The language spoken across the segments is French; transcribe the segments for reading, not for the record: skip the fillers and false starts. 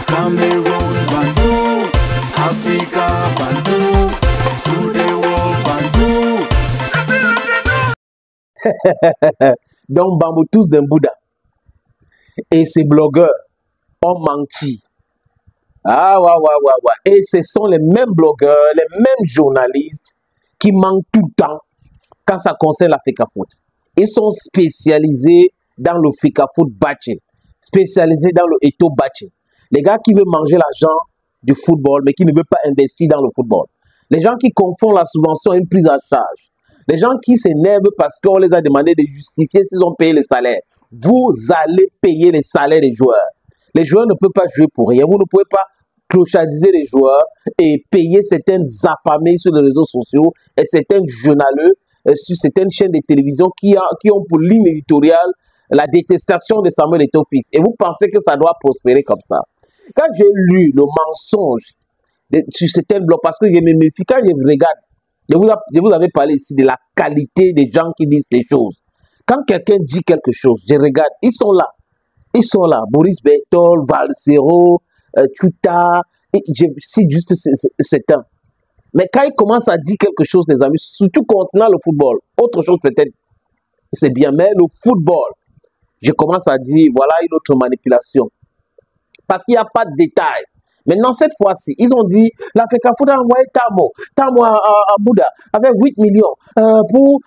Cameroon Bantou, Africa Bantou, through the world Bantou. Donc Bambou tous d'un Bouddha. Et ces blogueurs ont menti. Ah ouais, ouais, ouais, ouais. Et ce sont les mêmes blogueurs, les mêmes journalistes qui mentent tout le temps quand ça concerne la Fecafoot. Ils sont spécialisés dans le Fecafoot batching, spécialisés dans le Eto batching. Les gars qui veulent manger l'argent du football, mais qui ne veulent pas investir dans le football. Les gens qui confondent la subvention et une prise en charge. Les gens qui s'énervent parce qu'on les a demandé de justifier s'ils ont payé les salaires. Vous allez payer les salaires des joueurs. Les joueurs ne peuvent pas jouer pour rien. Vous ne pouvez pas clochadiser les joueurs et payer certaines affamés sur les réseaux sociaux et certains journaleux sur certaines chaînes de télévision qui ont pour ligne éditoriale la détestation de Samuel Eto'o-Fils. Et vous pensez que ça doit prospérer comme ça. Quand j'ai lu le mensonge sur certains blogs, parce que je me méfie, quand je regarde, je vous avais parlé ici de la qualité des gens qui disent des choses. Quand quelqu'un dit quelque chose, je regarde, ils sont là. Ils sont là. Boris Bertol, Valsero, Tuta, c'est juste certains. Mais quand ils commencent à dire quelque chose, les amis, surtout concernant le football, autre chose peut-être, c'est bien, mais le football, je commence à dire, voilà une autre manipulation. Parce qu'il n'y a pas de détails. Maintenant, cette fois-ci, ils ont dit, la Fecafoot a envoyé Tamo à Bouddha, avec 8 millions, pour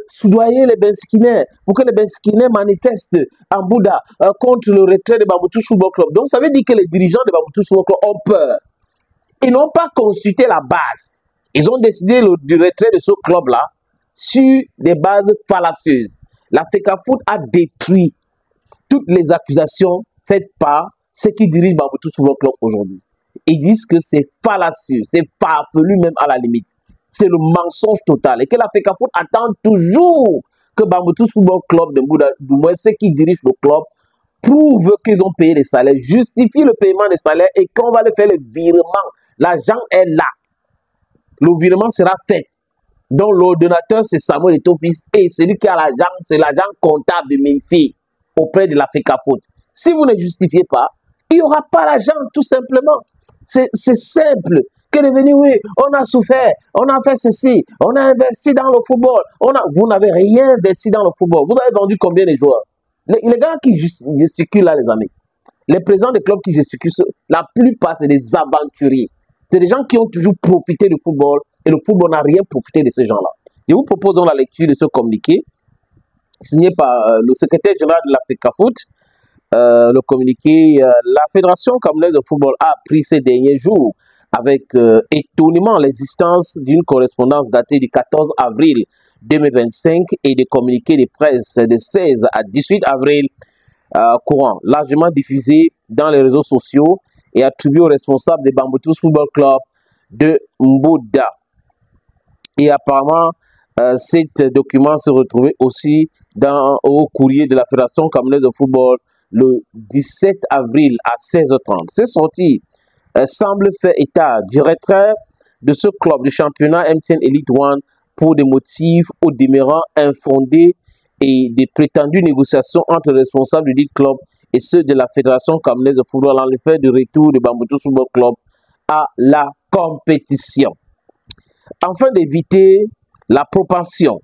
soudoyer les Benskinaires, pour que les Benskinaires manifestent en Bouddha contre le retrait de Bamboutou Football Club. Donc, ça veut dire que les dirigeants de Bamboutou Football Club ont peur. Ils n'ont pas consulté la base. Ils ont décidé du retrait de ce club-là sur des bases fallacieuses. La Fecafoot a détruit toutes les accusations faites par ceux qui dirigent Bamboutou Football Club aujourd'hui. Ils disent que c'est fallacieux, c'est farfelu même à la limite. C'est le mensonge total. Et que la Fecafoot attend toujours que Bamboutou Football Club de Bouddha, du moins ceux qui dirigent le club, prouvent qu'ils ont payé les salaires, justifient le paiement des salaires et qu'on va leur faire le virement. L'argent est là. Le virement sera fait. Donc l'ordonnateur, c'est Samuel Eto'o-Fils et celui qui a l'argent, c'est l'agent comptable de Menfi auprès de la Fecafoot. Si vous ne justifiez pas, il n'y aura pas l'argent, tout simplement. C'est simple. Que de venir, oui, on a souffert, on a fait ceci, on a investi dans le football. Vous n'avez rien investi dans le football. Vous avez vendu combien de joueurs? Les gars qui gesticulent là, les amis, les présidents des clubs qui gesticulent, la plupart, c'est des aventuriers. C'est des gens qui ont toujours profité du football et le football n'a rien profité de ces gens-là. Je vous propose donc la lecture de ce communiqué signé par le secrétaire général de la Fecafoot. Le communiqué, la Fédération camerounaise de football a appris ces derniers jours avec étonnement l'existence d'une correspondance datée du 14 avril 2025 et des communiqués de presse de 16 à 18 avril courant, largement diffusés dans les réseaux sociaux et attribués aux responsables des Bamboutou Football Club de Mbouda. Et apparemment, cet document se retrouvait aussi au courrier de la Fédération camerounaise de football le 17 avril à 16h30. Ces sorties semblent faire état du retrait de ce club du championnat MTN Elite One pour des motifs au demeurant infondés et des prétendues négociations entre les responsables du dit club et ceux de la Fédération camerounaise de football en l'effet du retour de Bamboutou Football Club à la compétition. Afin d'éviter la propension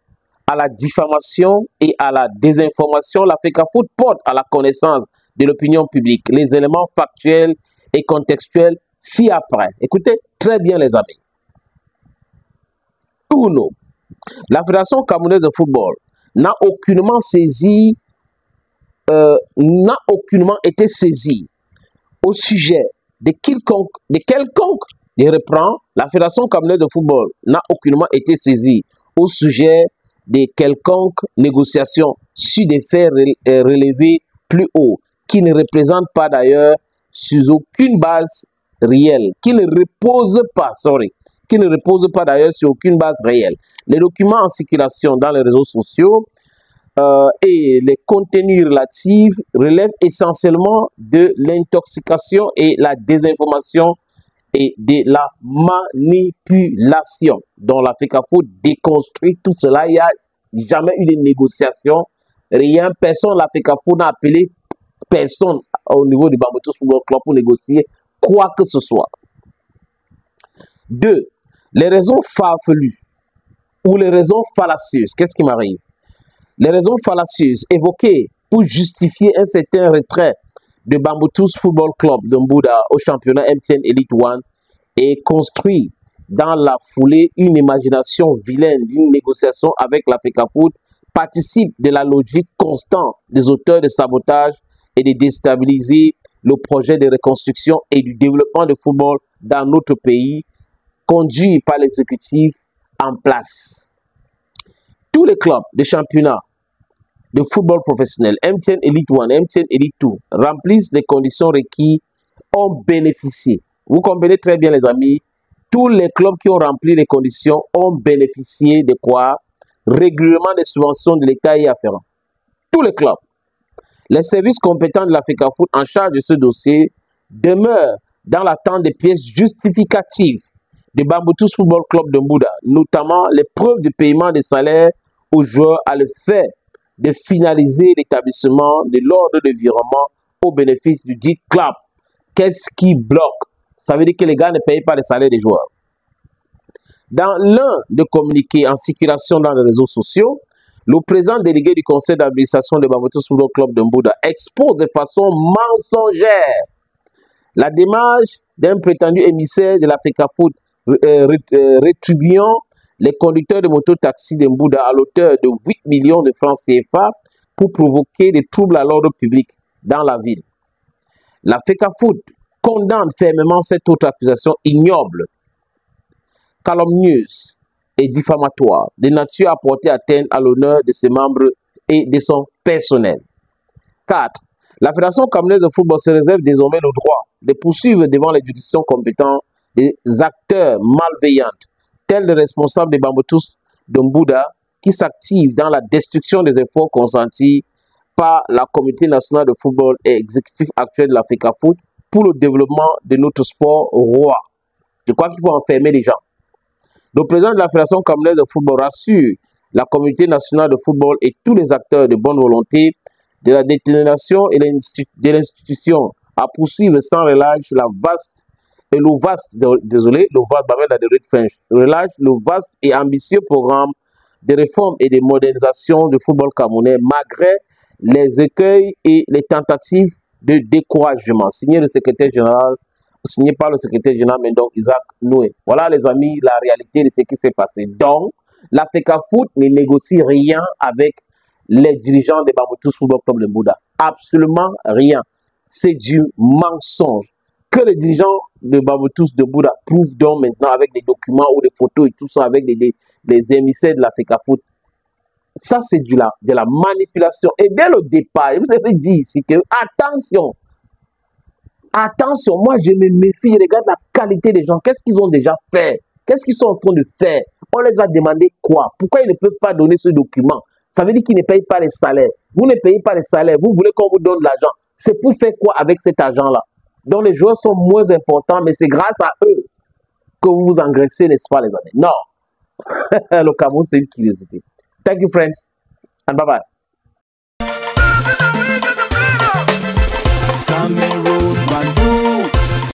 à la diffamation et à la désinformation, la Fecafoot porte à la connaissance de l'opinion publique les éléments factuels et contextuels ci-après. Écoutez très bien les amis. 1. La Fédération camerounaise de football n'a aucunement été saisie au sujet de quelconque, je reprends, la Fédération camerounaise de football n'a aucunement été saisie au sujet de quelconque négociation sur des faits relevés plus haut, qui ne représentent pas d'ailleurs sur aucune base réelle, qui ne repose pas d'ailleurs sur aucune base réelle. Les documents en circulation dans les réseaux sociaux et les contenus relatifs relèvent essentiellement de l'intoxication et la désinformation et de la manipulation. Donc la Fecafoot déconstruit tout cela. Il n'y a jamais eu de négociation, rien, personne, la Fecafoot n'a appelé personne au niveau du Bamboutou Football Club pour négocier quoi que ce soit. 2. Les raisons farfelues ou les raisons fallacieuses. Qu'est-ce qui m'arrive? Les raisons fallacieuses évoquées pour justifier un certain retrait de Bamboutus Football Club de Mbouda au championnat MTN Elite One et construit dans la foulée une imagination vilaine d'une négociation avec la FECAFOOT participe de la logique constante des auteurs de sabotage et de déstabiliser le projet de reconstruction et du développement du football dans notre pays, conduit par l'exécutif en place. Tous les clubs de championnat de football professionnel, MTN Elite 1, MTN Elite 2, remplissent les conditions requises, ont bénéficié. Vous comprenez très bien les amis, tous les clubs qui ont rempli les conditions ont bénéficié de quoi? Régulièrement des subventions de l'État y afférents. Tous les clubs. Les services compétents de la FECAFOOT en charge de ce dossier demeurent dans l'attente des pièces justificatives de Bamboutus Football Club de Mbouda, notamment les preuves de paiement des salaires aux joueurs à le fait de finaliser l'établissement de l'ordre de virement au bénéfice du dit club. Qu'est-ce qui bloque? Ça veut dire que les gars ne payent pas les salaires des joueurs. Dans l'un des communiqués en circulation dans les réseaux sociaux, le président délégué du conseil d'administration de Bamboutus Football Club de Mbouda expose de façon mensongère la démarche d'un prétendu émissaire de la FECAFOOT rétribuant les conducteurs de moto-taxi de Mbouda à l'auteur de 8 millions de francs CFA pour provoquer des troubles à l'ordre public dans la ville. La FECAFOOT condamne fermement cette autre accusation ignoble, calomnieuse et diffamatoire, de nature à porter atteinte à l'honneur de ses membres et de son personnel. 4. La Fédération camerounaise de football se réserve désormais le droit de poursuivre devant les juridictions compétentes des acteurs malveillants, tels les responsables des Bamboutus de Mbouda, qui s'activent dans la destruction des efforts consentis par la Comité nationale de football et exécutif actuel de la FECAFOOT pour le développement de notre sport roi. Je crois qu'il faut enfermer les gens. Le président de la Fédération camerounaise de football rassure la Communauté nationale de football et tous les acteurs de bonne volonté de la détermination et de l'institution à poursuivre sans relâche le vaste et ambitieux programme de réforme et de modernisation du football camerounais malgré les écueils et les tentatives de découragement. Signé par le secrétaire général Mendon Isaac Noé. Voilà les amis, la réalité de ce qui s'est passé. Donc, la FECAFOOT ne négocie rien avec les dirigeants de Bamboutus Football Club de Mbouda. Absolument rien. C'est du mensonge. Que les dirigeants de Bamboutus de Mbouda prouvent donc maintenant avec des documents ou des photos et tout ça avec des émissaires de la FECAFOOT. Ça, c'est de la manipulation. Et dès le départ, vous avez dit ici que, attention, moi je me méfie, je regarde la qualité des gens. Qu'est-ce qu'ils ont déjà fait? Qu'est-ce qu'ils sont en train de faire? On les a demandé quoi? Pourquoi ils ne peuvent pas donner ce document? Ça veut dire qu'ils ne payent pas les salaires. Vous ne payez pas les salaires, vous voulez qu'on vous donne de l'argent. C'est pour faire quoi avec cet argent-là? Donc les joueurs sont moins importants, mais c'est grâce à eux que vous vous engraissez, n'est-ce pas les amis? Non. Le Cameroun, c'est une curiosité. Thank you friends, and bye-bye.